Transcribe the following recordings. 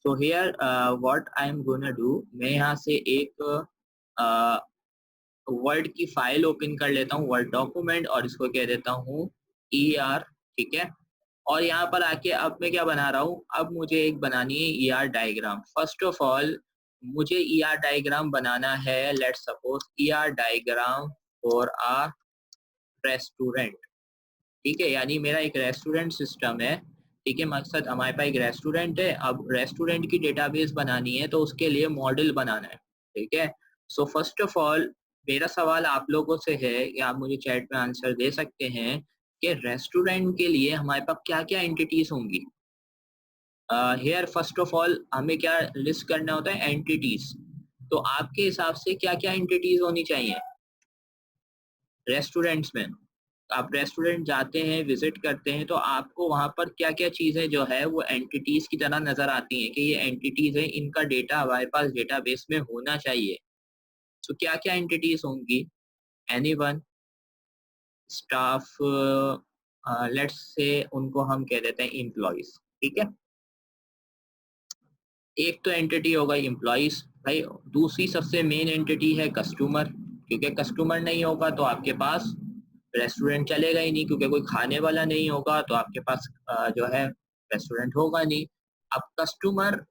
So here what I am gonna do, मैं यहाँ से एक वर्ड की फाइल ओपन कर लेता हूँ, वर्ड डॉक्यूमेंट, और इसको कह देता हूँ ER, ठीक है। और यहाँ पर आके अब मैं क्या बना रहा हूँ, अब मुझे एक बनानी है ER diagram. First of all मुझे ER डायग्राम बनाना है, let's suppose ER diagram for a restaurant, ठीक है। यानी मेरा एक रेस्टोरेंट सिस्टम है, ठीक है। मकसद हमारे पास एक रेस्टोरेंट है, अब रेस्टोरेंट की डेटाबेस बनानी है तो उसके लिए मॉडल बनाना है, ठीक है। सो फर्स्ट ऑफ ऑल मेरा सवाल आप लोगों से है, या आप मुझे चैट में आंसर दे सकते हैं कि रेस्टोरेंट के लिए हमारे पास क्या-क्या एंटिटीज होंगी। हियर फर्स्ट ऑफ ऑल हमें क्या लिस्ट करना होता है, एंटिटीज। तो आपके हिसाब से क्या-क्या एंटिटीज होनी चाहिए रेस्टोरेंट्स में। आप रेस्टोरेंट जाते हैं, विजिट करते हैं, तो आपको वहाँ पर क्या-क्या चीज़ें जो है वो एंटिटीज़ की तरह नज़र आती हैं कि ये एंटिटीज़ हैं, इनका डेटा हमारे पास डेटाबेस में होना चाहिए। तो क्या-क्या एंटिटीज़ होंगी? एनीवन? स्टाफ, लेट्स से उनको हम कह देते हैं एम्प्लॉइज़, ठीक है? एक तो एंटिटी होगा एम्प्लॉइज़ भाई, दूसरी सबसे मेन एंटिटी है कस्टमर, क्योंकि कस्टमर नहीं होगा तो आपके पास रेस्टोरेंट चलेगा ही नहीं, क्योंकि कोई खाने वाला नहीं होगा तो आपके पास जो है रेस्टोरेंट होगा नहीं। अब कस्टमर,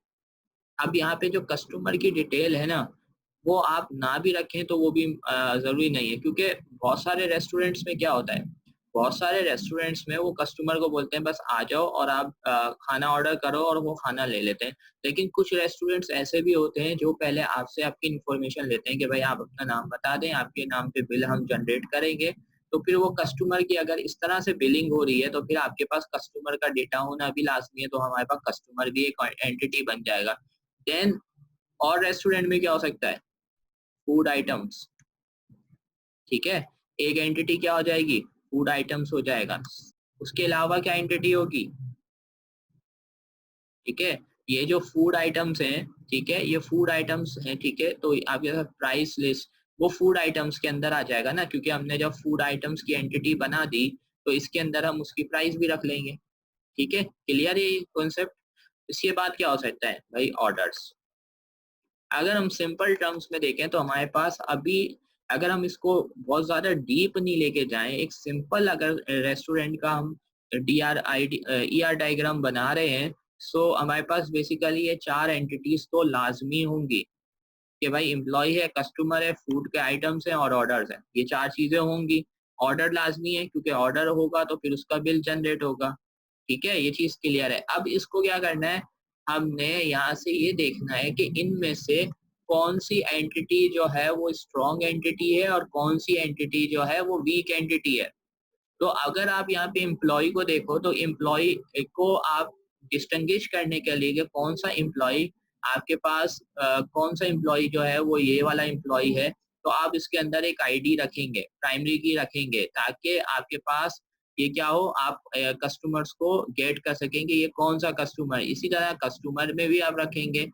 अब यहाँ पे जो कस्टमर की डिटेल है ना, वो आप ना भी रखें तो वो भी ज़रूरी नहीं है, क्योंकि बहुत सारे रेस्टोरेंट्स में क्या होता है, बहुत सारे रेस्टोरेंट्स में वो कस्टमर को बोलते हैं बस आ जाओ और आप खाना ऑर्डर करो और वो खाना ले लेते हैं। लेकिन कुछ रेस्टोरेंट्स ऐसे भी होते हैं जो पहले आपसे आपकी इन्फॉर्मेशन लेते हैं कि भाई आप अपना नाम बता दें, आपके नाम पे बिल हम जनरेट करेंगे। तो फिर वो कस्टमर की अगर इस तरह से बिलिंग हो रही है तो फिर आपके पास कस्टमर का डेटा होना भी लाज़मी है, तो हमारे पास कस्टमर भी एक एंटिटी बन जाएगा। देन और रेस्टोरेंट में क्या हो सकता है? फूड आइटम्स, ठीक है? एक एंटिटी क्या हो जाएगी? फूड आइटम्स हो जाएगा। उसके अलावा क्या एंटिटी होगी? ठीक है? ये जो फूड आइटम्स हैं, ठीक है? ये फूड आइटम्स हैं, ठीक है? तो आपके पास प्राइस लिस्ट, वो फूड आइटम्स के अंदर आ जाएगा ना, क्योंकि हमने जब फूड आइटम्स की एंटिटी बना दी, तो इसके अंदर हम उसकी प्राइस भी रख लेंगे, ठीक है? क्लियर है ये कॉन्सेप्ट? इसके बाद क्या हो सकता है? भाई ऑर्डर्स। अगर हम सिंपल टर्म्स में देखें तो हमारे पास अभी, अगर हम इसको बहुत ज़्यादा डीप नहीं लेके जाएँ, एक सिंपल अगर रेस्टोरेंट का हम ER डायग्राम बना रहे हैं, सो हमारे पास बेसिकली ये 4 एंटिटीज़ तो लाज़मी होंगी कि भाई एम्प्लॉयी है, कस्टमर है, फूड के आइटम्स हैं और ऑर्डर्स हैं। ये 4 चीज़ें होंगी। ऑर्डर लाज़मी है क्योंकि ऑर्डर होगा तो फिर उसका बिल जनरेट होगा। ठीक है? ये चीज़ क्लियर है। अब इसको क्या करना है, हमने यहाँ से ये देखना है कि इनमें से कौन-सी एंटिटी जो है वो स्ट्रॉन्ग एंटिटी है और कौन-सी एंटिटी जो है वो वीक एंटिटी है। तो अगर आप यहाँ पे एम्प्लॉयी को देखो तो एम्प्लॉयी को आप डिस्टिंग्विश करने के लिए कि कौन-सा एम्प्लॉयी आपके पास, कौन-सा एम्प्लॉयी जो है वो ये वाला एम्प्लॉयी है, तो आप इसके अंदर एक आईडी रखेंगे, प्राइमरी की रखेंगे, ताकि आपके पास ये क्या हो, आप कस्टमर्स को गेट कर सकें कि ये कौन-सा कस्टमर है। इसी तरह कस्टमर में भी आप रखेंगे,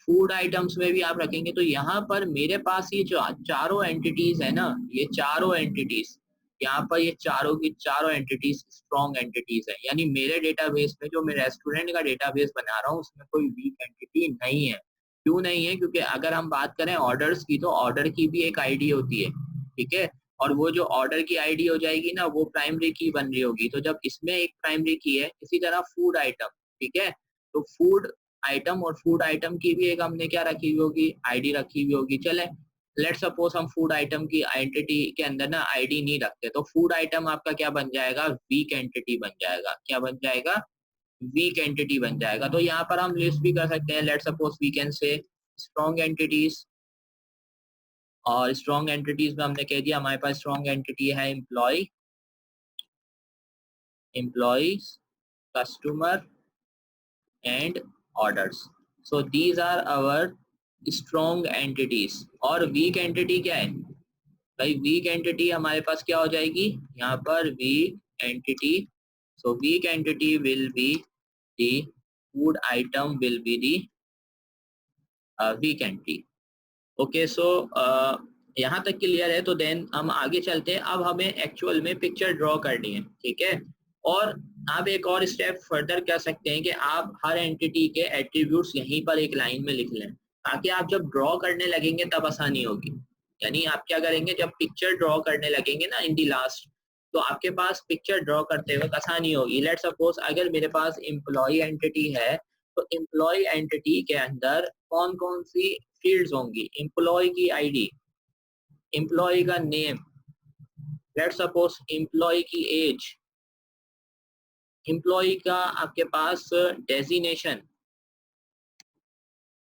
फूड आइटम्स में भी आप रखेंगे। तो यहाँ पर मेरे पास ये जो चारों एंटिटीज़ है ना, ये चारों एंटिटीज़, यहाँ पर ये चारों की चारों एंटिटीज स्ट्रॉन्ग एंटिटीज है, यानी मेरे डेटाबेस में, जो मैं रेस्टोरेंट का डेटाबेस बना रहा हूँ, उसमें कोई वीक एंटिटी नहीं है। क्यों नहीं है? क्योंकि अगर हम बात करें ऑर्डर्स की, तो ऑर्डर की भी एक आईडी होती है, ठीक है। और वो जो ऑर्डर की आईडी हो जाएगी ना, वो प्राइमरी की बन रही होगी। तो जब इसमें एक प्राइमरी की है, इसी तरह फूड आइटम, ठीक है, तो फूड आइटम और फूड आइटम की भी एक हमने क्या रखी हुई होगी, आईडी रखी हुई होगी। चले, लेट्स सपोज हम फूड आइटम की आइडेंटिटी के अंदर ना आईडी नहीं रखते, तो फूड आइटम आपका क्या बन जाएगा, वीक एंटिटी बन जाएगा। क्या बन जाएगा? वीक एंटिटी बन जाएगा। तो यहाँ पर हम लिस्ट भी कर सकते हैं, let's suppose we can say strong entities, और स्ट्रॉन्ग एंटिटीज में हमने कह दिया हमारे पास स्ट्रॉन्ग एंटिटी है employ, employees, customer and orders. So these are our strong entities. और वीक एंटिटी क्या है भाई? वीक एंटिटी हमारे पास क्या हो जाएगी यहाँ पर, weak entity. So weak entity will be the food item will be the weak entity. Okay, so यहाँ तक क्लियर है। तो देन हम आगे चलते हैं। अब हमें एक्चुअल में पिक्चर ड्रॉ करनी है, ठीक है। और आप एक और स्टेप फर्दर कर सकते हैं कि आप हर एंटिटी के एट्रीब्यूट्स यहीं पर एक लाइन में लिख लें, ताकि आप जब ड्रॉ करने लगेंगे तब आसानी होगी। यानी आप क्या करेंगे, जब पिक्चर ड्रॉ करने लगेंगे ना इन दी लास्ट, तो आपके पास पिक्चर ड्रॉ करते वक्त आसानी होगी। लेट सपोज अगर मेरे पास एम्प्लॉय एंटिटी है, तो एम्प्लॉय एंटिटी के अंदर कौन कौन सी फील्ड्स होंगी, एम्प्लॉय की आईडी, एम्प्लॉय का नेम, लेट सपोज एम्प्लॉय की एज, एम्प्लॉय का आपके पास डेजिनेशन।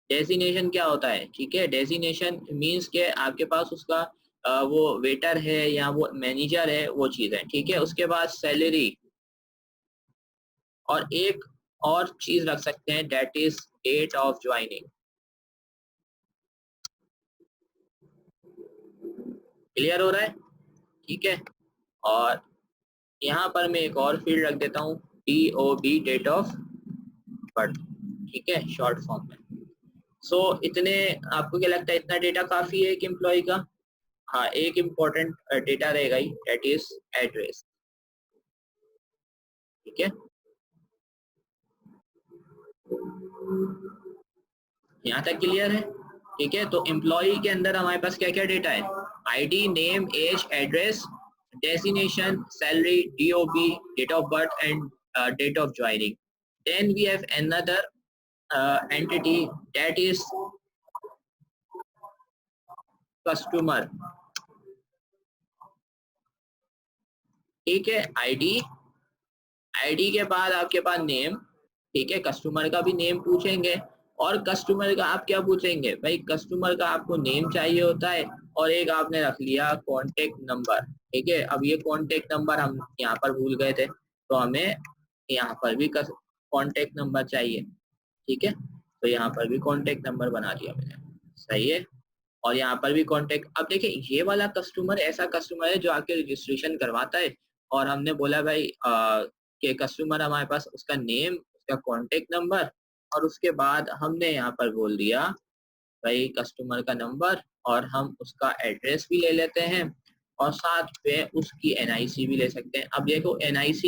डेजिनेशन क्या होता है, ठीक है, डेजिनेशन मींस के आपके पास उसका वो वेटर है या वो मैनेजर है, वो चीज है, ठीक है। उसके बाद सैलरी, और एक और चीज रख सकते हैं, that is date of joining. Clear हो रहा है, ठीक है। और यहाँ पर मैं एक और फील्ड रख देता हूँ, DOB, डेट ऑफ बर्थ, ठीक है, शॉर्ट फॉर्म में। सो इतने, आपको क्या लगता है इतना डेटा काफी है एक एम्प्लॉय का? हाँ, एक इम्पोर्टेंट डेटा रहेगा ही, दैट इज एड्रेस, ठीक है। यहाँ तक क्लियर है, ठीक है। तो एम्प्लॉय के अंदर हमारे पास क्या क्या डेटा है, ID, name, age, address, designation, salary, DOB, date of birth and date of joining. Then we have another entity, that is customer, ठीक है। आईडी, आईडी के बाद आपके पास नेम, ठीक है, कस्टमर का भी नेम पूछेंगे। और कस्टमर का आप क्या पूछेंगे भाई, कस्टमर का आपको नेम चाहिए होता है, और एक आपने रख लिया कॉन्टेक्ट नंबर, ठीक है। अब ये कॉन्टेक्ट नंबर हम यहाँ पर भूल गए थे, तो हमें यहाँ पर भी कॉन्टेक्ट नंबर चाहिए, ठीक है। तो यहाँ पर भी कॉन्टेक्ट नंबर बना दिया मैंने, सही है। और यहाँ पर भी कॉन्टेक्ट, अब देखिए ये वाला कस्टमर ऐसा कस्टमर है जो आके रजिस्ट्रेशन करवाता है, और हमने बोला भाई कि कस्टमर हमारे पास उसका नेम, उसका कॉन्टेक्ट नंबर, और उसके बाद हमने यहाँ पर बोल दिया भाई कस्टमर का नंबर, और हम उसका एड्रेस भी ले लेते हैं, और साथ में उसकी NIC भी ले सकते हैं। अब देखो NIC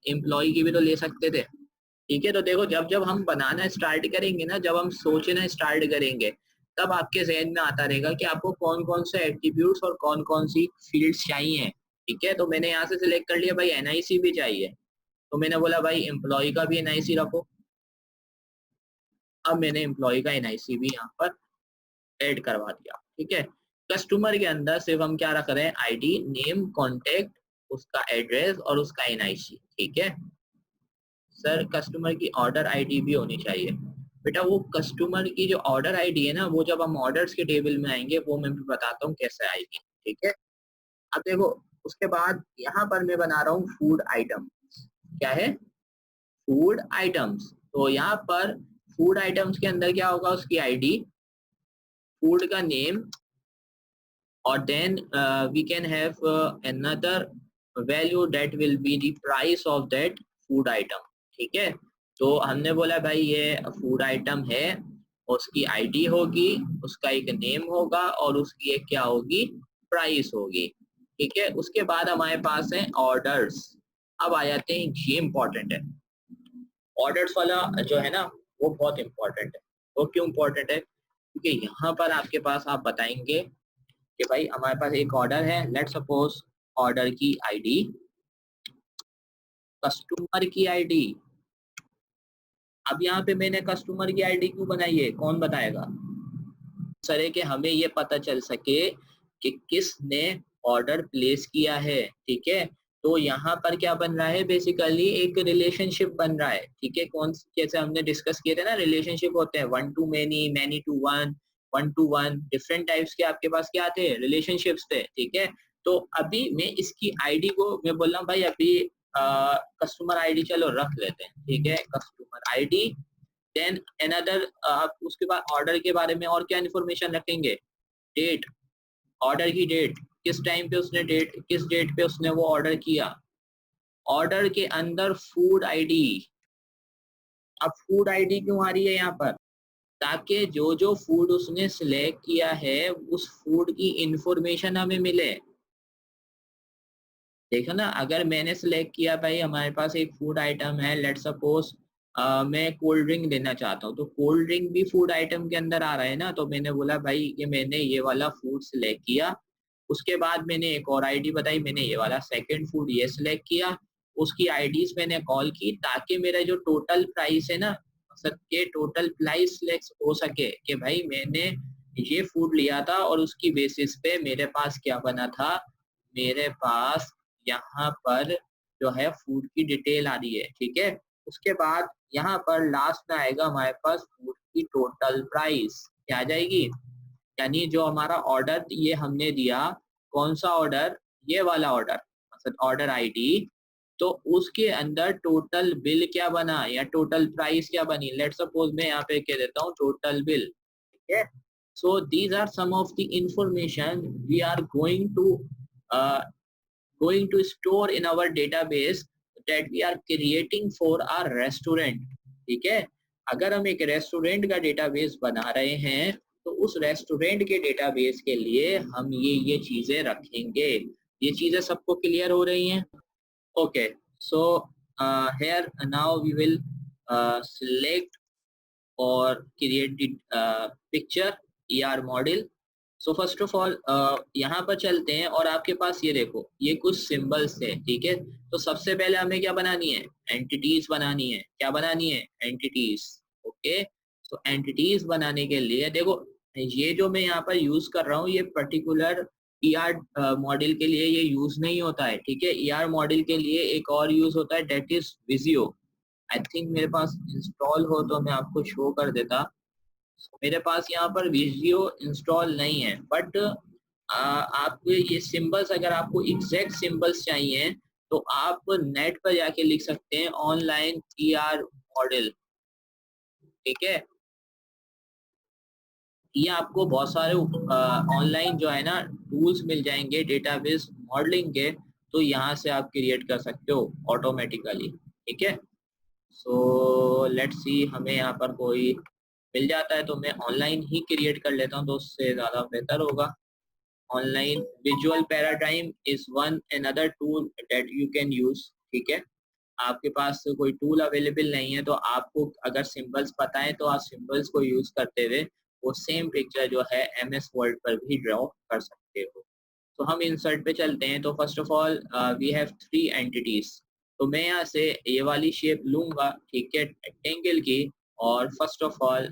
एम्प्लॉय की भी तो ले सकते थे, ठीक है। तो देखो जब जब हम बनाना स्टार्ट करेंगे ना, जब हम सोचना स्टार्ट करेंगे, तब आपके जहन में आता रहेगा कि आपको कौन कौन से एट्रीब्यूट्स और कौन कौन सी फील्ड्स चाहिए, ठीक है। तो मैंने यहाँ से सिलेक्ट कर लिया भाई NIC भी चाहिए, तो मैंने बोला भाई एम्प्लॉय का भी NIC रखो। अब मैंने एम्प्लॉय का NIC भी यहाँ पर ऐड करवा दिया, ठीक है। कस्टमर के अंदर सिर्फ हम क्या रख रहे हैं, आईडी, नेम, कॉन्टेक्ट, उसका एड्रेस और उसका NIC, ठीक है। सर कस्टमर की ऑर्डर आईडी भी होनी चाहिए। बेटा वो कस्टमर की जो ऑर्डर आईडी है ना, वो जब हम ऑर्डर्स के टेबल में आएंगे वो मैं भी बताता हूँ कैसे आएगी, ठीक है। अब देखो उसके बाद यहाँ पर मैं बना रहा हूँ फूड आइटम। क्या है, फूड आइटम्स। तो यहाँ पर फूड आइटम्स के अंदर क्या होगा, उसकी आईडी, फूड का नेम, और then we can have another value that will be the price of that food item, ठीक है। तो हमने बोला भाई ये फूड आइटम है, उसकी आईडी होगी, उसका एक नेम होगा, और उसकी एक क्या होगी, प्राइस होगी, ठीक है। उसके बाद हमारे पास है ऑर्डर्स। अब आ जाते हैं, ये इंपॉर्टेंट है, ऑर्डर्स वाला जो है ना, वो बहुत इंपॉर्टेंट है। वो क्यों इंपॉर्टेंट है, क्योंकि यहाँ पर आपके पास आप बताएंगे कि भाई हमारे पास एक ऑर्डर है, लेट सपोज ऑर्डर की आईडी, कस्टमर की आईडी। अब यहाँ पे मैंने कस्टमर की आईडी क्यों बनाई है, कौन बताएगा? सर है कि हमें ये पता चल सके कि किसने ऑर्डर प्लेस किया है, ठीक है। तो यहाँ पर क्या बन रहा है, बेसिकली एक रिलेशनशिप बन रहा है, ठीक है। कौन, जैसे हमने डिस्कस किए थे ना, रिलेशनशिप होते हैं 1 to many, many to 1, 1 to 1, different types के आपके पास क्या थे, रिलेशनशिप्स थे, ठीक है। तो अभी मैं इसकी आईडी को मैं बोल रहा हूँ भाई अभी कस्टमर आईडी चलो रख लेते हैं, ठीक है, कस्टमर आईडी। देन अनदर आप उसके बाद ऑर्डर के बारे में और क्या इन्फॉर्मेशन रखेंगे, डेट, ऑर्डर की डेट, किस टाइम पे उसने डेट, किस डेट पे उसने वो ऑर्डर किया। ऑर्डर के अंदर फूड आईडी। अब फूड आईडी क्यों आ रही है यहाँ पर, ताकि जो जो फूड उसने सिलेक्ट किया है उस फूड की इंफॉर्मेशन हमें मिले, देखो ना, अगर मैंने सिलेक्ट किया भाई हमारे पास एक फूड आइटम है, लेट्स सपोज मैं कोल्ड ड्रिंक लेना चाहता हूँ, तो कोल्ड ड्रिंक भी फूड आइटम के अंदर आ रहा है ना, तो मैंने बोला भाई कि मैंने ये वाला फूड सिलेक्ट किया। उसके बाद मैंने एक और आईडी बताई, मैंने ये वाला सेकंड फूड ये सिलेक्ट किया। उसकी आईडीज मैंने कॉल की ताकि मेरा जो टोटल प्राइस है ना, सबके टोटल प्राइस सिलेक्ट हो सके कि भाई मैंने ये फूड लिया था और उसकी बेसिस पे मेरे पास क्या बना था, मेरे पास यहाँ पर जो है फूड की डिटेल आ रही है, ठीक है। उसके बाद यहाँ पर लास्ट में आएगा हमारे पास फूड की टोटल प्राइस क्या आ जाएगी, यानी जो हमारा ऑर्डर ये हमने दिया, कौन सा ऑर्डर, ये वाला ऑर्डर, मतलब ऑर्डर आईडी, तो उसके अंदर टोटल बिल क्या बना या टोटल प्राइस क्या बनी। लेट्स सपोज मैं यहाँ पे कह देता हूँ टोटल बिल, ठीक है। So these are some of the information we are going to store in our database that we are creating for our restaurant, ठीक है। अगर हम एक रेस्टोरेंट का डेटाबेस बना रहे हैं तो उस रेस्टोरेंट के डेटाबेस के लिए हम ये चीजें रखेंगे। ये चीजें सबको क्लियर हो रही हैं? Okay, so here now we will select or create the picture ER model। So first of all यहाँ पर चलते हैं और आपके पास ये देखो ये कुछ सिंबल्स है, ठीक है। तो सबसे पहले हमें क्या बनानी है, एंटिटीज बनानी है। क्या बनानी है, एंटिटीज। ओके, तो एंटिटीज बनाने के लिए देखो ये जो मैं यहाँ पर यूज कर रहा हूँ ये पर्टिकुलर ER मॉडल के लिए ये यूज नहीं होता है, ठीक है। ER मॉडल के लिए एक और यूज होता है, डेट इज विजियो। आई थिंक मेरे पास इंस्टॉल हो तो मैं आपको शो कर देता। मेरे पास यहाँ पर विजियो इंस्टॉल नहीं है, बट आपको ये सिंबल्स, अगर आपको एग्जैक्ट सिंबल्स चाहिए तो आप नेट पर जाके लिख सकते हैं ऑनलाइन ER मॉडल, ठीक है। ये आपको बहुत सारे ऑनलाइन जो है ना टूल्स मिल जाएंगे डेटाबेस मॉडलिंग के, तो यहाँ से आप क्रिएट कर सकते हो ऑटोमेटिकली, ठीक है। सो लेट्स सी, हमें यहाँ पर कोई मिल जाता है तो मैं ऑनलाइन ही क्रिएट कर लेता हूँ, तो उससे ज़्यादा बेहतर होगा। Online visual paradigm is one another tool that you can use, ठीक है। आपके पास कोई टूल अवेलेबल नहीं है तो आपको अगर सिंबल्स पता है तो आप सिंबल्स को यूज करते हुए वो सेम पिक्चर जो है MS वर्ड पर भी ड्रॉ कर सकते हो। तो हम इंसर्ट पे चलते हैं। तो first of all we have 3 entities. तो मैं यहाँ से ये वाली शेप लूंगा, ठीक है, रेक्टेंगल की। और first of all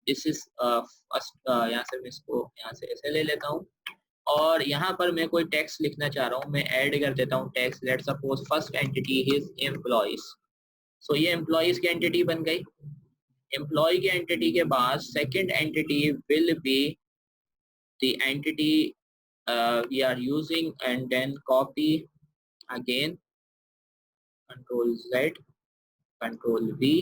this is first, यहाँ से मैं इसको यहाँ से ऐसे ले लेता हूँ और यहाँ पर मैं कोई टेक्स्ट लिखना चाह रहा हूँ, मैं ऐड कर देता हूँ text. Let's suppose first entity is employees. So ये एम्प्लॉइज की एंटिटी बन गई। एम्प्लॉय की एंटिटी के बाद second entity will be the entity we are using, and then copy again, control Z, control V।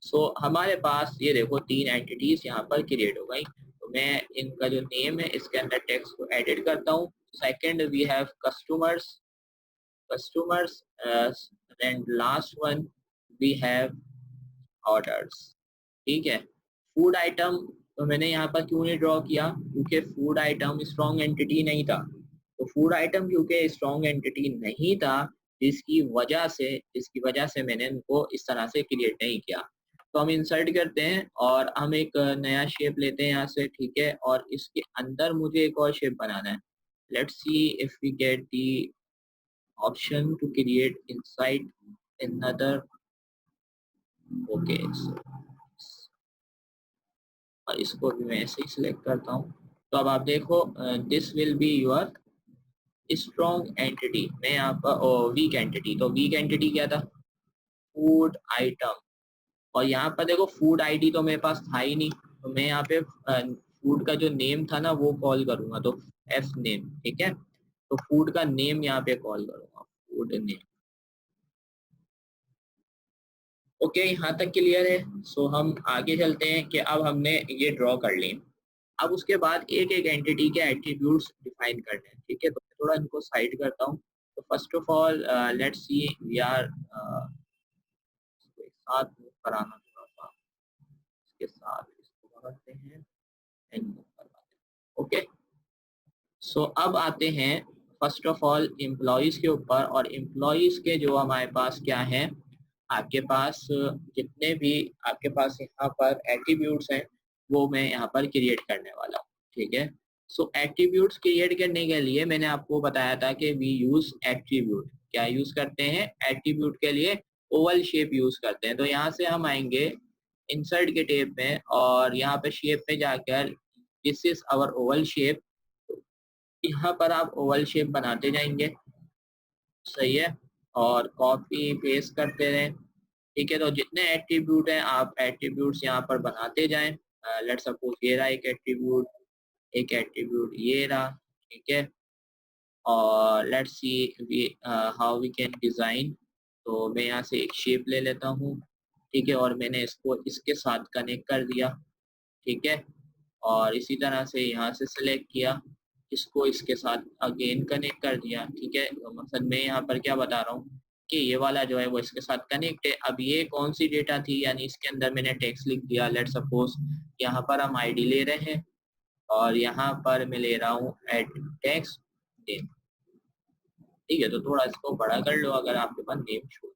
सो हमारे पास ये देखो 3 एंटिटीज यहाँ पर क्रिएट हो गई। तो मैं इनका जो नेम है इसके अंदर टेक्स्ट को एडिट करता हूँ। Second we have customers, customers and last one we have orders, ठीक है। फूड आइटम तो मैंने यहाँ पर क्यों नहीं ड्रॉ किया, क्योंकि फूड आइटम स्ट्रॉन्ग एंटिटी नहीं था। तो फूड आइटम क्योंकि स्ट्रॉन्ग एंटिटी नहीं था, जिसकी वजह से मैंने इनको इस तरह से क्रिएट नहीं किया। तो हम इंसर्ट करते हैं और हम एक नया शेप लेते हैं यहाँ से, ठीक है। और इसके अंदर मुझे एक और शेप बनाना है। Let's see if we get the option to create inside another। Okay, और इसको भी मैं ऐसे ही सिलेक्ट करता हूँ। तो अब आप देखो this will be your strong entity. मैं यहाँ पर वीक एंटिटी, तो वीक एंटिटी क्या था, फूड आइटम। और यहाँ पर देखो फूड आईडी तो मेरे पास था ही नहीं, तो मैं यहाँ पे फूड का जो नेम था ना वो कॉल करूंगा, तो F नेम, ठीक है। तो फूड का नेम यहाँ पे कॉल करूंगा, फूड नेम। ओके, यहाँ तक क्लियर है। सो हम आगे चलते हैं कि अब हमने ये ड्रॉ कर ली। अब उसके बाद एक एक एंटिटी के एट्रीब्यूट्स डिफाइन करने हैं, ठीक है। तो मैं थोड़ा इनको साइड करता हूँ। तो first of all let's see we are एक साथ मूव कराना, थोड़ा सा इसके साथ इसको पकड़ते हैं एंड मूव करवाते हैं। ओके, सो अब आते हैं फर्स्ट ऑफ ऑल एम्प्लॉयज़ के ऊपर, और एम्प्लॉयज़ के जो हमारे पास क्या है, आपके पास जितने भी आपके पास यहाँ पर एट्रीब्यूट्स हैं वो मैं यहाँ पर क्रिएट करने वाला हूँ, ठीक है। सो एट्रीब्यूट्स क्रिएट करने के लिए मैंने आपको बताया था कि वी यूज एट्रीब्यूट। क्या यूज करते हैं एट्रीब्यूट के लिए? ओवल शेप यूज करते हैं। तो यहाँ से हम आएंगे इंसर्ट के टेब में और यहाँ पे शेप पे जाकर this is our oval shape, यहाँ पर आप ओवल शेप बनाते जाएंगे, सही है, और कॉपी पेस्ट करते रहें, ठीक है। तो जितने एट्रीब्यूट हैं आप एट्रीब्यूट्स यहाँ पर बनाते जाएं। लेट्स सपोज ये रहा एक एट्रीब्यूट ये रहा, ठीक है। और let's see how we can design. तो मैं यहाँ से एक शेप ले लेता हूँ, ठीक है, और मैंने इसको इसके साथ कनेक्ट कर दिया, ठीक है। और इसी तरह से यहाँ से सिलेक्ट किया, इसको इसके साथ अगेन कनेक्ट कर दिया, ठीक है। तो मकसद मैं यहाँ पर क्या बता रहा हूँ कि ये वाला जो है वो इसके साथ कनेक्ट है। अब ये कौन सी डेटा थी, यानी इसके अंदर मैंने टेक्स्ट लिख दिया। लेट सपोज यहाँ पर हम आईडी ले रहे हैं और यहाँ पर मैं ले रहा हूँ एड टेक्स्ट नेम, ठीक है। तो थोड़ा इसको बड़ा कर लो अगर आपके पास नेम शो।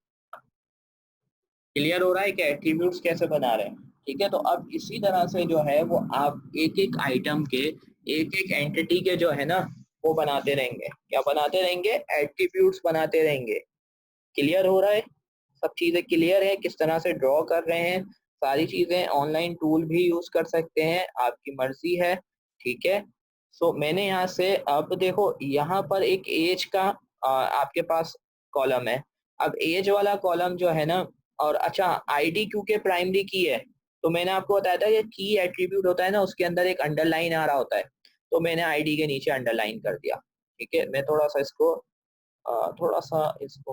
क्लियर हो रहा है कि एट्रीब्यूट्स कैसे बना रहे हैं, ठीक है। तो अब इसी तरह से जो है वो आप एक एक आइटम के, एक एक एंटिटी के जो है ना वो बनाते रहेंगे। क्या बनाते रहेंगे? एट्रीब्यूट्स बनाते रहेंगे। क्लियर हो रहा है? सब चीज़ें क्लियर है किस तरह से ड्रॉ कर रहे हैं? सारी चीज़ें ऑनलाइन टूल भी यूज़ कर सकते हैं, आपकी मर्जी है, ठीक है। सो मैंने यहाँ से अब देखो यहाँ पर एक एज का आपके पास कॉलम है। अब एज वाला कॉलम जो है ना, और अच्छा आईडी क्योंकि प्राइमरी की है, तो मैंने आपको बताया था कि की एट्रीब्यूट होता है ना उसके अंदर एक अंडरलाइन आ रहा होता है, तो मैंने आईडी के नीचे अंडरलाइन कर दिया, ठीक है। मैं थोड़ा-सा इसको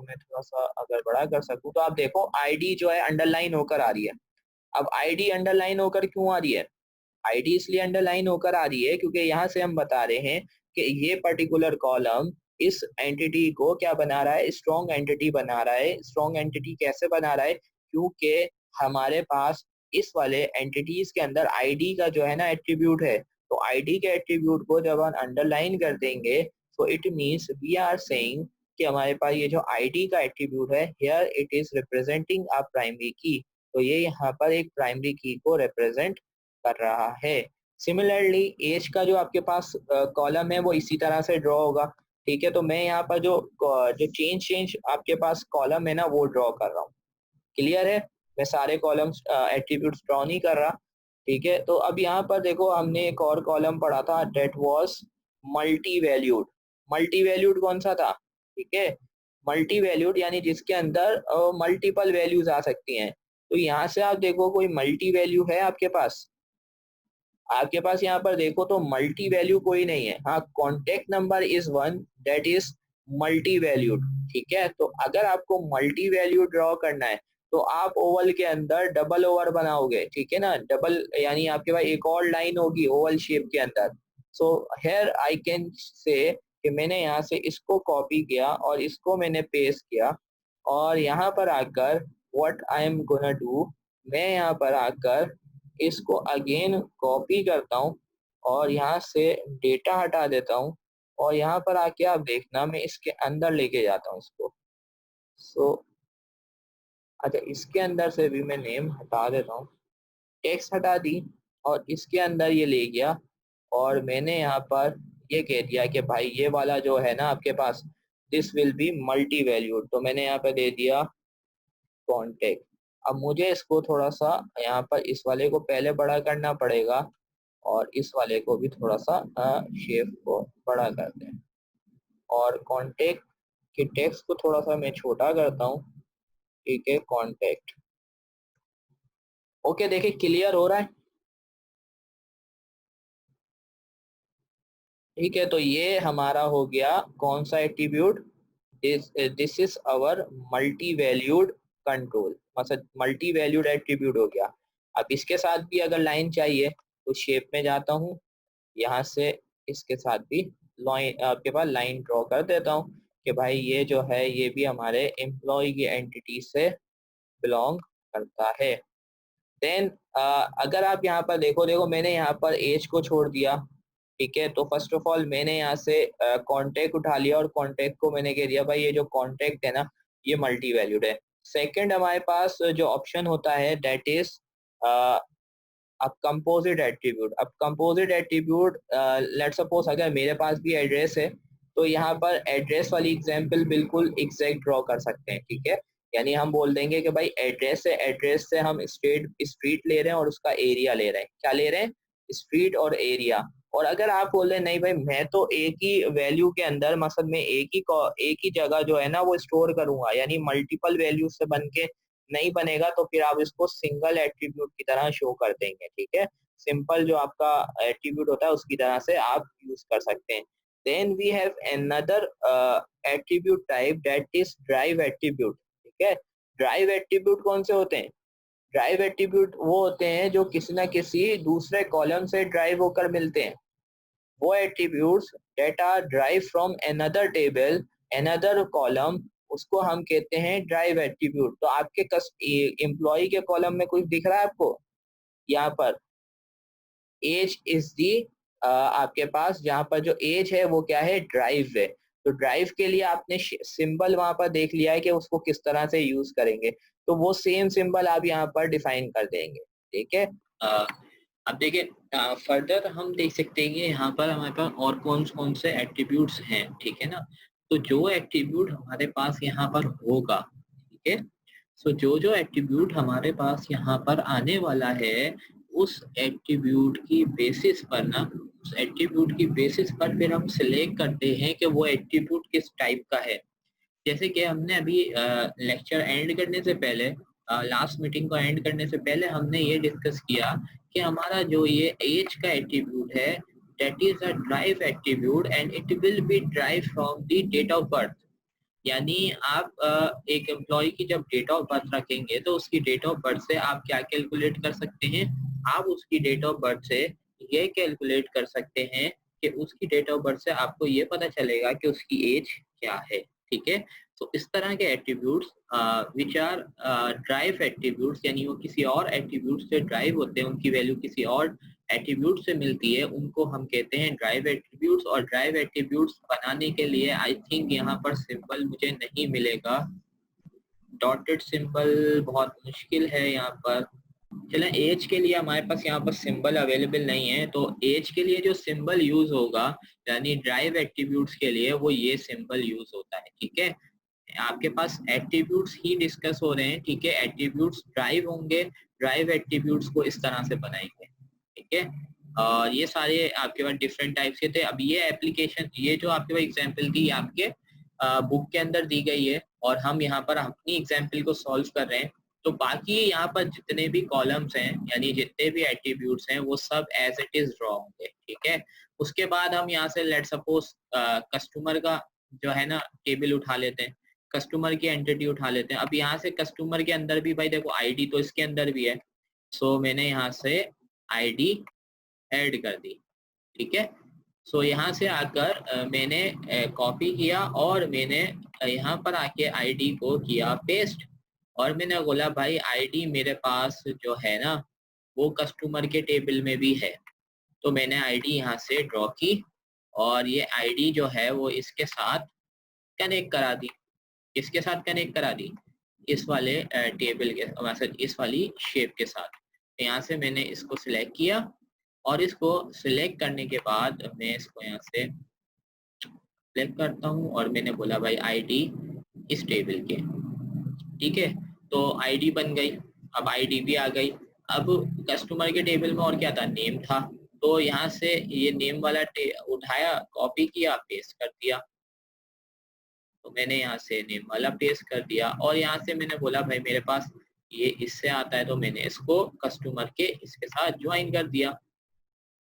मैं थोड़ा-सा अगर बड़ा कर सकूँ तो आप देखो आईडी जो है अंडरलाइन होकर आ रही है। अब आईडी अंडरलाइन होकर क्यों आ रही है? आईडी इसलिए अंडरलाइन होकर आ रही है क्योंकि यहाँ से हम बता रहे हैं कि ये पर्टिकुलर कॉलम इस एंटिटी को क्या बना रहा है? स्ट्रॉन्ग एंटिटी बना रहा है। स्ट्रॉन्ग एंटिटी कैसे बना रहा है? क्योंकि हमारे पास इस वाले एंटिटीज़ के अंदर आईडी का जो है ना एट्रीब्यूट है। तो आईडी के एट्रीब्यूट को जब हम अंडरलाइन कर देंगे, so it means we are saying कि हमारे पास ये जो आईडी का एट्रीब्यूट है, here it is representing a primary key. तो ये यहाँ पर एक प्राइमरी की को रिप्रेजेंट कर रहा है। सिमिलरली एज का जो आपके पास कॉलम है वो इसी तरह से ड्रॉ होगा, ठीक है। तो मैं यहाँ पर जो चेंज आपके पास कॉलम है ना वो ड्रॉ कर रहा हूँ। क्लियर है? मैं सारे कॉलम्स एट्रीब्यूट्स ड्रॉ नहीं कर रहा, ठीक है। तो अब यहाँ पर देखो हमने एक और कॉलम पढ़ा था that was multi valued. Multi valued कौन सा था? ठीक है, मल्टी वैल्यूड यानी जिसके अंदर मल्टीपल वैल्यूज आ सकती हैं। तो यहाँ से आप देखो कोई मल्टी वैल्यू है आपके पास? आपके पास यहाँ पर देखो तो मल्टी वैल्यू कोई नहीं है। हाँ, contact number is one that is multi valued, ठीक है। तो अगर आपको मल्टी वैल्यू ड्रॉ करना है तो आप ओवल के अंदर डबल ओवर बनाओगे, ठीक है ना। डबल यानी आपके पास एक और लाइन होगी ओवल शेप के अंदर। So here I can say कि मैंने यहाँ से इसको कॉपी किया और इसको मैंने पेस्ट किया, और यहाँ पर आकर what I am gonna do, मैं यहाँ पर आकर इसको अगेन कॉपी करता हूँ और यहाँ से डेटा हटा देता हूँ, और यहाँ पर आके आप देखना मैं इसके अंदर लेके जाता हूँ इसको। सो अच्छा इसके अंदर से भी मैं नेम हटा देता हूँ, टेक्स्ट हटा दी और इसके अंदर ये ले गया, और मैंने यहाँ पर ये कह दिया कि भाई ये वाला जो है ना आपके पास this will be multi valued, तो मैंने यहाँ पे दे दिया कॉन्टेक्ट। अब मुझे इसको थोड़ा-सा यहाँ पर इस वाले को पहले बड़ा करना पड़ेगा और इस वाले को भी थोड़ा-सा शेप को बड़ा कर दें, और कॉन्टेक्ट के टेक्स्ट को थोड़ा-सा मैं छोटा करता हूँ, ठीक है, कॉन्टेक्ट। ओके, देखिए क्लियर हो रहा है? ठीक है, तो ये हमारा हो गया कौन सा attribute? This is our multi valued control, मतलब मल्टी वैल्यूड एट्रीब्यूट हो गया। अब इसके साथ भी अगर लाइन चाहिए तो शेप में जाता हूँ, यहाँ से इसके साथ भी लाइन आपके पास लाइन ड्रॉ कर देता हूँ कि भाई ये जो है ये भी हमारे एम्प्लॉय की एंटिटी से बिलोंग करता है। देन अगर आप यहाँ पर देखो मैंने यहाँ पर एज को छोड़ दिया, ठीक है। तो फर्स्ट ऑफ ऑल मैंने यहाँ से कॉन्टैक्ट उठा लिया और कॉन्टैक्ट को मैंने कह दिया भाई ये जो कॉन्टैक्ट है ना ये मल्टी वैल्यूड है। सेकंड हमारे पास जो ऑप्शन होता है दैट इज अब कंपोजिट एट्रीब्यूट। अब कंपोजिट एट्रीब्यूट लेट सपोज अगर मेरे पास भी एड्रेस है तो यहाँ पर एड्रेस वाली एग्जांपल बिल्कुल एग्जैक्ट ड्रॉ कर सकते हैं, ठीक है। यानी हम बोल देंगे कि भाई एड्रेस है, एड्रेस से हम स्ट्रीट ले रहे हैं और उसका एरिया ले रहे हैं। क्या ले रहे हैं? स्ट्रीट और एरिया। और अगर आप बोल रहे हैं नहीं भाई मैं तो एक ही वैल्यू के अंदर मतलब मैं एक ही जगह जो है ना वो स्टोर करूंगा, यानी मल्टीपल वैल्यू से बन के नहीं बनेगा, तो फिर आप इसको सिंगल एट्रीब्यूट की तरह शो कर देंगे, ठीक है। सिंपल जो आपका एट्रीब्यूट होता है उसकी तरह से आप यूज कर सकते हैं। Then we have another attribute type that is derived attribute, ठीक है। ड्राइव एट्रीब्यूट कौन से होते हैं? ड्राइव एट्रीब्यूट वो होते हैं जो किसी ना किसी दूसरे कॉलम से ड्राइव होकर मिलते हैं। वो attributes that are derived from another table, another column, उसको हम कहते हैं ड्राइव एट्रीब्यूट। तो आपके एम्प्लॉय के कॉलम में कुछ दिख रहा है आपको? यहाँ पर एज इज दी आपके पास जहाँ पर जो एज है वो क्या है? ड्राइव है। तो ड्राइव के लिए आपने सिंबल वहां पर देख लिया है कि उसको किस तरह से यूज करेंगे, तो वो सेम सिंबल आप यहाँ पर डिफाइन कर देंगे, ठीक है। अब देखिए फर्दर हम देख सकते हैं कि यहाँ पर हमारे पास और कौन कौन से एट्रीब्यूट्स हैं, ठीक है ना। तो जो एट्रीब्यूट हमारे पास यहाँ पर होगा, ठीक है, सो जो जो एट्रीब्यूट हमारे पास यहाँ पर आने वाला है उस एट्रीब्यूट की बेसिस पर ना, उस एट्रीब्यूट की बेसिस पर फिर हम सिलेक्ट करते हैं कि वो एट्रीब्यूट किस टाइप का है। जैसे कि हमने अभी लेक्चर एंड करने से पहले, लास्ट मीटिंग को एंड करने से पहले हमने ये डिस्कस किया कि हमारा जो ये एज का एट्रीब्यूट है that is a derived attribute and it will be derived from the date of birth. यानी आप एक एम्प्लॉय की जब डेट ऑफ बर्थ रखेंगे तो उसकी डेट ऑफ बर्थ से आप क्या कैलकुलेट कर सकते हैं? आप उसकी डेट ऑफ बर्थ से ये कैलकुलेट कर सकते हैं कि उसकी डेट ऑफ बर्थ से आपको ये पता चलेगा कि उसकी एज क्या है, ठीक है। तो इस तरह के attributes which are derived attributes, यानी वो किसी और एट्रीब्यूट से ड्राइव होते हैं, उनकी वैल्यू किसी और एट्रीब्यूट से मिलती है, उनको हम कहते हैं ड्राइव एट्रीब्यूट्स। और ड्राइव एट्रीब्यूट्स बनाने के लिए आई थिंक यहाँ पर सिंबल मुझे नहीं मिलेगा, डॉटेड सिंबल बहुत मुश्किल है यहाँ पर। चलें एज के लिए हमारे पास यहाँ पर सिंबल अवेलेबल नहीं है, तो एज के लिए जो सिंबल यूज होगा यानी ड्राइव एट्रीब्यूट्स के लिए वो ये सिंबल यूज होता है, ठीक है। आपके पास एट्रीब्यूट्स ही डिस्कस हो रहे हैं, ठीक है। एट्रीब्यूट्स ड्राइव होंगे, ड्राइव एट्रीब्यूट्स को इस तरह से बनाएंगे, ठीक है। और ये सारे आपके पास डिफरेंट टाइप्स के थे। अब ये एप्लीकेशन, ये जो आपके पास एग्जांपल थी आपके बुक के अंदर दी गई है और हम यहाँ पर अपनी एग्जांपल को सॉल्व कर रहे हैं। तो बाकी यहाँ पर जितने भी कॉलम्स हैं यानी जितने भी एट्रीब्यूट्स हैं वो सब एज इट इज ड्रॉ होंगे, ठीक है। उसके बाद हम यहाँ से लेट सपोज कस्टमर का जो है ना टेबल उठा लेते हैं, कस्टमर की एंटिटी उठा लेते हैं। अब यहाँ से कस्टमर के अंदर भी भाई देखो आईडी तो इसके अंदर भी है, सो मैंने यहाँ से आईडी ऐड कर दी, ठीक है। सो यहाँ से आकर मैंने कॉपी किया और मैंने यहाँ पर आके आईडी को किया पेस्ट और मैंने बोला भाई आईडी मेरे पास जो है ना वो कस्टमर के टेबल में भी है। तो मैंने आईडी यहाँ से ड्रॉ की और ये आईडी जो है वो इसके साथ कनेक्ट करा दी। किसके साथ कनेक्ट करा दी? इस वाले टेबल के मतलब इस वाली शेप के साथ। तो यहाँ से मैंने इसको सिलेक्ट किया और इसको सिलेक्ट करने के बाद मैं इसको यहाँ से सिलेक्ट करता हूँ और मैंने बोला भाई आईडी इस टेबल के, ठीक है। तो आईडी बन गई, अब आईडी भी आ गई। अब कस्टमर के टेबल में और क्या था? नेम था। तो यहाँ से ये नेम वाला उठाया, कॉपी किया, पेस्ट कर दिया। तो मैंने यहाँ से नेम वाला पेस्ट कर दिया और यहाँ से मैंने बोला भाई मेरे पास ये इससे आता है, तो मैंने इसको कस्टमर के इसके साथ ज्वाइन कर दिया।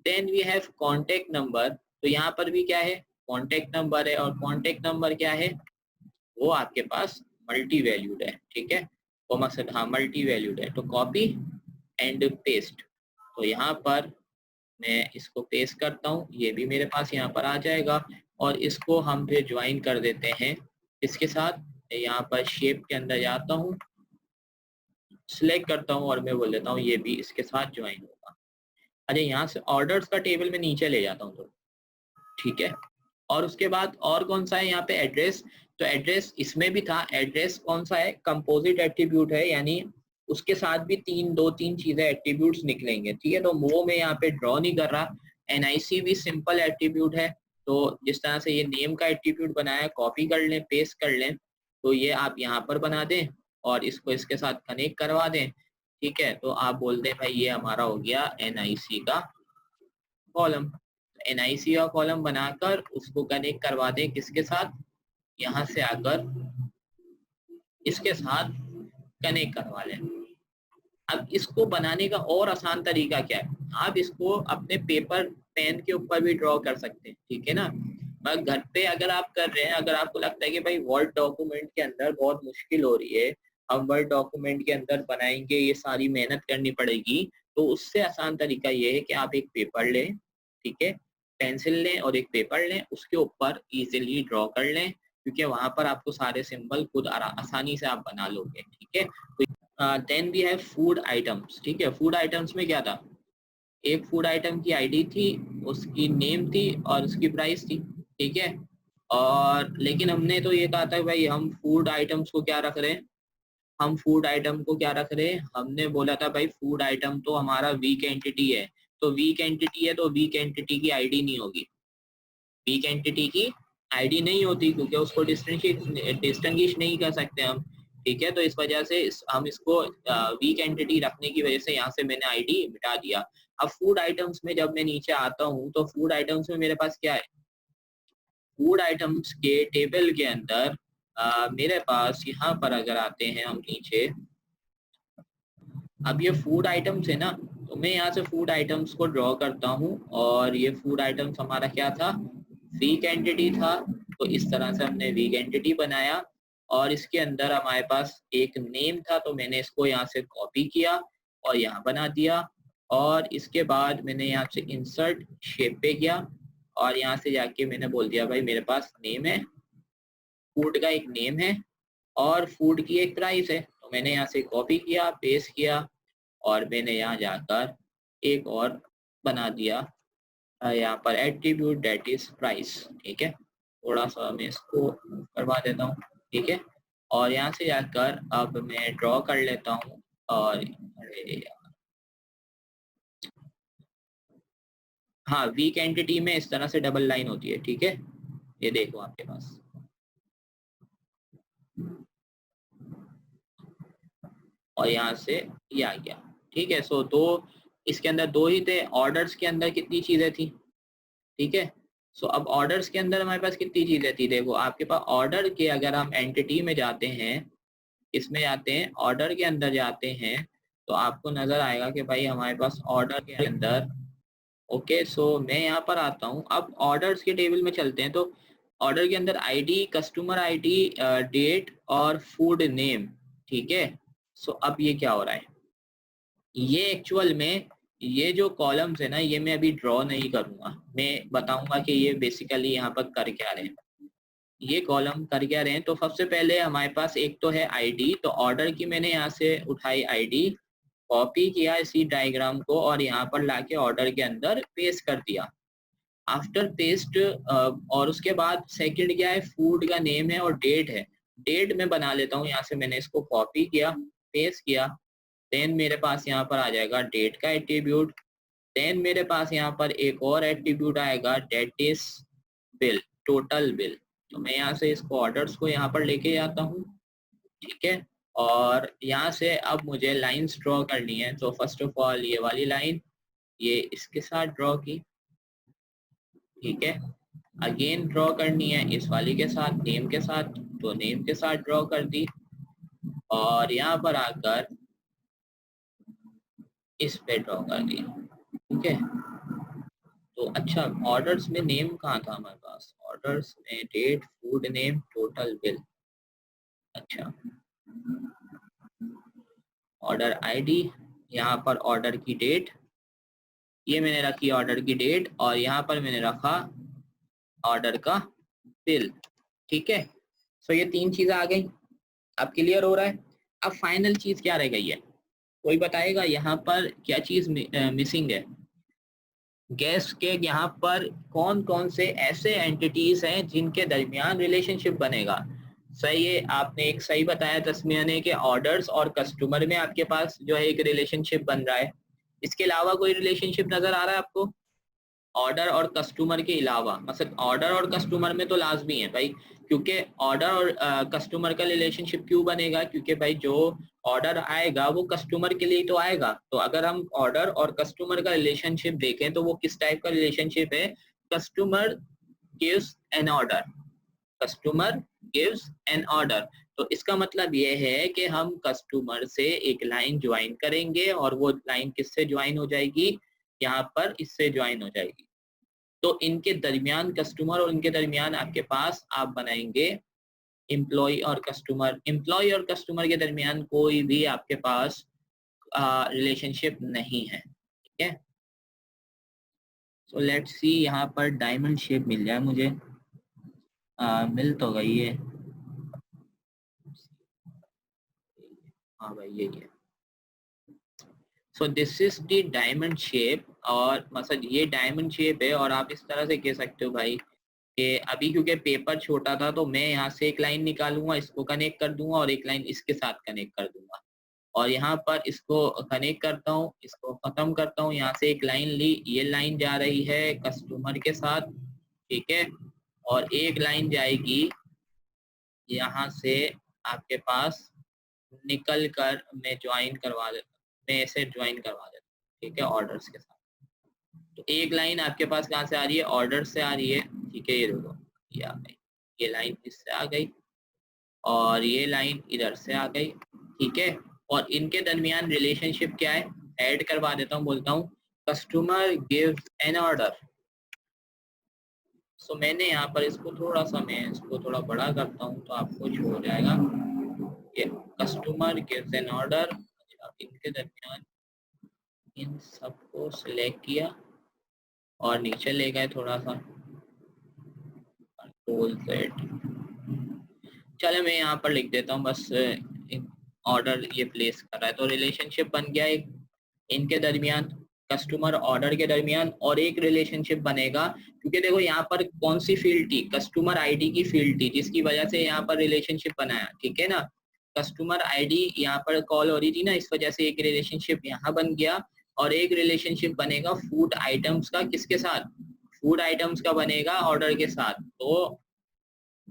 Then we have contact number. तो यहाँ पर भी क्या है? कॉन्टेक्ट नंबर है और कॉन्टेक्ट नंबर क्या है? वो आपके पास मल्टी वैल्यूड है, ठीक है। वो मकसद हाँ मल्टी वैल्यूड है। तो कॉपी एंड पेस्ट, तो यहाँ पर मैं इसको पेस्ट करता हूँ, ये भी मेरे पास यहाँ पर आ जाएगा और इसको हम फिर ज्वाइन कर देते हैं इसके साथ। यहाँ पर शेप के अंदर जाता हूँ, सिलेक्ट करता हूँ और मैं बोल देता हूँ ये भी इसके साथ ज्वाइन होगा। अच्छा यहाँ से ऑर्डर्स का टेबल में नीचे ले जाता हूँ, तो ठीक है। और उसके बाद और कौन सा है यहाँ पे, एड्रेस। तो एड्रेस इसमें भी था, एड्रेस कौन सा है, कंपोजिट एट्रीब्यूट है, यानी उसके साथ भी दो तीन चीजें एट्रीब्यूट्स निकलेंगे, ठीक है। तो वो मैं यहाँ पे ड्रॉ नहीं कर रहा। एनआईसी भी सिंपल एट्रीब्यूट है, तो जिस तरह से ये नेम का एट्रीब्यूट बनाया, कॉपी कर लें, पेस्ट कर लें, तो ये आप यहाँ पर बना दें और इसको इसके साथ कनेक्ट करवा दें, ठीक है। तो आप बोल दें भाई ये हमारा हो गया एनआईसी का कॉलम। एनआईसी का कॉलम बनाकर उसको कनेक्ट करवा दें किसके साथ, यहाँ से आकर इसके साथ कनेक्ट करवा लें। अब इसको बनाने का और आसान तरीका क्या है, आप इसको अपने पेपर पेन के ऊपर भी ड्रॉ कर सकते हैं, ठीक है ना। पर घर पे अगर आप कर रहे हैं, अगर आपको लगता है कि भाई वर्ड डॉक्यूमेंट के अंदर बहुत मुश्किल हो रही है, हम वर्ड डॉक्यूमेंट के अंदर बनाएंगे, ये सारी मेहनत करनी पड़ेगी, तो उससे आसान तरीका ये है कि आप एक पेपर लें, ठीक है, पेंसिल लें और एक पेपर लें, उसके ऊपर इजीली ड्रॉ कर लें, क्योंकि वहां पर आपको सारे सिंबल खुद आसानी से आप बना लोगे, ठीक है। Then we have food items, ठीक है। फूड आइटम्स में क्या था, एक फूड आइटम की आईडी थी, उसकी नेम थी और उसकी प्राइस थी, ठीक है। और लेकिन हमने तो ये कहा था भाई हम फूड आइटम्स को क्या रख रहे हैं, हम फूड आइटम को क्या रख रहे हैं, हमने बोला था भाई फूड आइटम तो हमारा वीक एंटिटी है, तो वीक एंटिटी है तो वीक एंटिटी की आईडी नहीं होगी, वीक एंटिटी की आईडी नहीं होती, क्योंकि उसको डिस्टिंग्विश नहीं कर सकते हम, ठीक है। तो इस वजह से हम इसको वीक एंटिटी रखने की वजह से यहाँ से मैंने आईडी मिटा दिया। अब फूड आइटम्स में जब मैं नीचे आता हूँ, तो फूड आइटम्स में मेरे पास क्या है, फूड आइटम्स के टेबल के अंदर मेरे पास यहाँ पर अगर आते हैं हम नीचे, अब ये फूड आइटम्स है ना, तो मैं यहाँ से फूड आइटम्स को ड्रॉ करता हूँ, और ये फूड आइटम्स हमारा क्या था, वीक एंटिटी था। तो इस तरह से हमने वीक एंटिटी बनाया, और इसके अंदर हमारे पास एक नेम था, तो मैंने इसको यहाँ से कॉपी किया और यहाँ बना दिया, और इसके बाद मैंने यहाँ से इंसर्ट शेप पे गया, और यहाँ से जाके मैंने बोल दिया भाई मेरे पास नेम है, फूड का एक नेम है और फूड की एक प्राइस है। तो मैंने यहाँ से कॉपी किया, पेस्ट किया, और मैंने यहाँ जाकर एक और बना दिया, यहाँ पर एट्रीब्यूट दैट इज प्राइस, ठीक है। थोड़ा सा मैं इसको करवा देता हूँ, ठीक है। और यहाँ से जाकर अब मैं ड्रॉ कर लेता हूँ, और अरे यार, हाँ, वीक एंटिटी में इस तरह से डबल लाइन होती है, ठीक है। ये देखो आपके पास, और यहाँ से ये आ गया, ठीक है। सो दो, इसके अंदर दो ही थे, ऑर्डर्स के अंदर कितनी चीजें थी, ठीक है। सो अब ऑर्डर्स के अंदर हमारे पास कितनी चीजें थी, देखो आपके पास ऑर्डर के, अगर हम एंटिटी में जाते हैं, इसमें जाते हैं, ऑर्डर के अंदर जाते हैं, तो आपको नजर आएगा कि भाई हमारे पास ऑर्डर के अंदर, ओके। सो मैं यहाँ पर आता हूँ, अब ऑर्डर्स के टेबल में चलते हैं, तो ऑर्डर के अंदर आईडी, कस्टमर आईडी, डेट और फूड नेम, ठीक है। सो अब ये क्या हो रहा है, ये एक्चुअल में ये जो कॉलम्स है ना, ये मैं अभी ड्रॉ नहीं करूंगा, मैं बताऊंगा कि ये बेसिकली यहाँ पर कर क्या रहे हैं, ये कॉलम कर क्या रहे हैं। तो सबसे पहले हमारे पास एक तो है आईडी, तो ऑर्डर की मैंने यहाँ से उठाई आईडी, कॉपी किया इसी डायग्राम को और यहाँ पर लाके ऑर्डर के अंदर पेस्ट कर दिया। आफ्टर पेस्ट, और उसके बाद सेकंड क्या है, फूड का नेम है और डेट है, डेट मैं बना लेता हूँ, यहाँ से मैंने इसको कॉपी किया, पेस्ट किया। देन मेरे पास यहाँ पर आ जाएगा डेट का एट्रीब्यूट। देन मेरे पास यहाँ पर एक और एट्रीब्यूट आएगा, that is bill, total bill. तो मैं यहाँ से इसको ऑर्डर्स को यहाँ पर लेके जाता हूँ, ठीक है। और यहाँ से अब मुझे लाइंस ड्रॉ करनी है, तो फर्स्ट ऑफ ऑल ये वाली लाइन, ये इसके साथ ड्रॉ की, ठीक है। अगेन ड्रॉ करनी है इस वाली के साथ, नेम के साथ, तो नेम के साथ ड्रॉ कर दी, और यहाँ पर आकर इस पे ड्रॉ कर दी, ठीक है। तो अच्छा, ऑर्डर्स में नेम कहाँ था हमारे पास, ऑर्डर्स में date, food name, total bill, अच्छा, ऑर्डर आईडी, यहाँ पर ऑर्डर की डेट, ये मैंने रखी ऑर्डर की डेट, और यहाँ पर मैंने रखा ऑर्डर का बिल, ठीक है। सो ये तीन चीजें आ गई, अब क्लियर हो रहा है। अब फाइनल चीज क्या रह गई है, कोई बताएगा यहाँ पर क्या चीज मिसिंग है, गैस के यहाँ पर कौन कौन से ऐसे एंटिटीज हैं जिनके दरमियान रिलेशनशिप बनेगा। सही है, आपने एक सही बताया तस्मीया ने कि ऑर्डर्स और कस्टमर में आपके पास जो है एक रिलेशनशिप बन रहा है। इसके अलावा कोई रिलेशनशिप नजर आ रहा है आपको? ऑर्डर और कस्टमर के अलावा, मतलब ऑर्डर और कस्टमर में तो लाजमी है भाई, क्योंकि ऑर्डर और कस्टमर का रिलेशनशिप क्यों बनेगा, क्योंकि भाई जो ऑर्डर आएगा वो कस्टमर के लिए तो आएगा। तो अगर हम ऑर्डर और कस्टमर का रिलेशनशिप देखें तो वो किस टाइप का रिलेशनशिप है? Customer gives an order, customer gives an order. तो इसका मतलब ये है कि हम कस्टमर से एक लाइन ज्वाइन करेंगे और वो लाइन किससे ज्वाइन हो जाएगी? यहाँ पर इससे ज्वाइन हो जाएगी। तो इनके दरमियान, कस्टमर और इनके दरमियान आपके पास आप बनाएंगे एम्प्लॉय और कस्टमर। एम्प्लॉय और कस्टमर के दरमियान कोई भी आपके पास रिलेशनशिप नहीं है, ठीक है। सो लेट्स सी, यहाँ पर डायमंड शेप मिल जाए मुझे। मिल तो गई है, हाँ भाई यही है। So this is the diamond shape, और मतलब ये डायमंड शेप है। और आप इस तरह से कह सकते हो भाई कि अभी क्योंकि पेपर छोटा था तो मैं यहाँ से एक लाइन निकालूंगा, इसको कनेक्ट कर दूंगा और एक लाइन इसके साथ कनेक्ट कर दूंगा, और यहाँ पर इसको कनेक्ट करता हूँ, इसको खत्म करता हूँ। यहाँ से एक लाइन ली, ये लाइन जा रही है कस्टमर के साथ, ठीक है। और एक लाइन जाएगी यहाँ से आपके पास निकल कर, मैं ज्वाइन करवा देता हूँ, मैं ऐसे ज्वाइन करवा देता हूँ, ठीक है, ऑर्डर्स के साथ। तो एक लाइन आपके पास कहाँ से आ रही है? ऑर्डर से आ रही है, ठीक है। ये देखो, ये आ गई, ये लाइन इससे आ गई और ये लाइन इधर से आ गई, ठीक है। और इनके दरमियान रिलेशनशिप क्या है? ऐड करवा देता हूँ, बोलता हूँ कस्टमर गिव्स एन ऑर्डर। सो मैंने यहाँ पर इसको थोड़ा सा, मैं इसको थोड़ा बड़ा करता हूँ तो आपको जो हो जाएगा ये कस्टमर गिव्स एन ऑर्डर। अच्छा, इनके दरमियान इन सबको सिलेक्ट किया और नीचे ले गए थोड़ा सा, कंट्रोल Z। चलो मैं यहाँ पर लिख देता हूँ बस, ऑर्डर ये प्लेस कर रहा है, तो रिलेशनशिप बन गया एक इनके दरमियान, कस्टमर ऑर्डर के दरमियान। और एक रिलेशनशिप बनेगा, क्योंकि देखो यहाँ पर कौन सी फील्ड थी? कस्टमर आईडी की फील्ड थी, जिसकी वजह से यहाँ पर रिलेशनशिप बनाया, ठीक है ना। कस्टमर आईडी यहाँ पर कॉल हो रही थी ना, इस वजह से एक रिलेशनशिप यहाँ बन गया। और एक रिलेशनशिप बनेगा फूड आइटम्स का, किसके साथ? फूड आइटम्स का बनेगा ऑर्डर के साथ। तो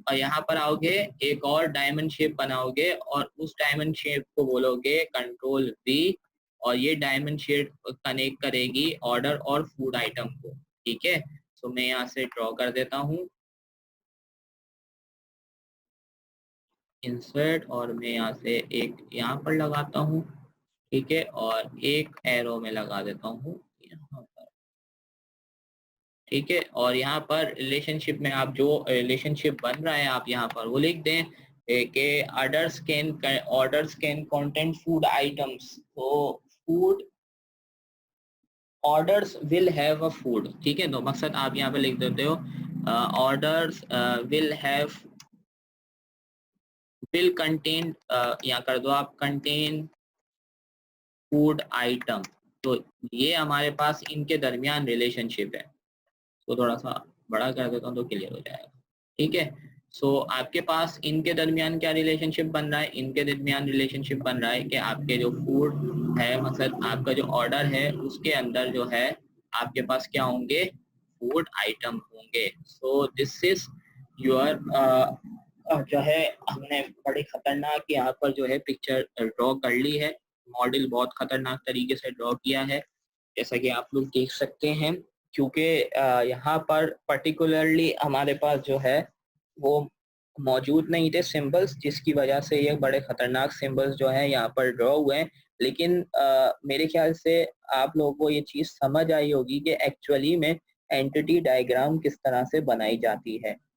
और यहाँ पर आओगे, एक और डायमंड शेप बनाओगे और उस डायमंड शेप को बोलोगे कंट्रोल V, और ये डायमंड शेप कनेक्ट करेगी ऑर्डर और फूड आइटम को, ठीक है। तो मैं यहाँ से ड्रॉ कर देता हूँ इंसर्ट, और मैं यहाँ से एक यहाँ पर लगाता हूँ, ठीक है, और एक एरो में लगा देता हूँ यहाँ पर, ठीक है। और यहाँ पर रिलेशनशिप में आप जो रिलेशनशिप बन रहा है आप यहाँ पर वो लिख दें कि orders can content food items. तो food orders will have a food, ठीक है। तो मकसद आप यहाँ पे लिख देते हो orders will have, will contain, यहाँ कर दो आप कंटेन फूड आइटम। तो ये हमारे पास इनके दरमियान रिलेशनशिप है। तो थोड़ा सा बड़ा कर देता हूँ तो क्लियर हो जाएगा, ठीक है। सो आपके पास इनके दरमियान क्या रिलेशनशिप बन रहा है? इनके दरमियान रिलेशनशिप बन रहा है कि आपके जो फूड है, मतलब आपका जो ऑर्डर है उसके अंदर जो है आपके पास क्या होंगे? फूड आइटम होंगे। सो दिस इज योर जो है, हमने बड़ी खतरनाक यहाँ पर जो है पिक्चर ड्रॉ कर ली है। मॉडल बहुत खतरनाक तरीके से ड्रॉ किया है, जैसा कि आप लोग देख सकते हैं। क्योंकि यहाँ पर पर्टिकुलरली हमारे पास जो है वो मौजूद नहीं थे सिंबल्स, जिसकी वजह से ये बड़े खतरनाक सिंबल्स जो हैं यहाँ पर ड्रॉ हुए हैं। लेकिन मेरे ख्याल से आप लोगों को ये चीज़ समझ आई होगी कि एक्चुअली में एंटिटी डायग्राम किस तरह से बनाई जाती है।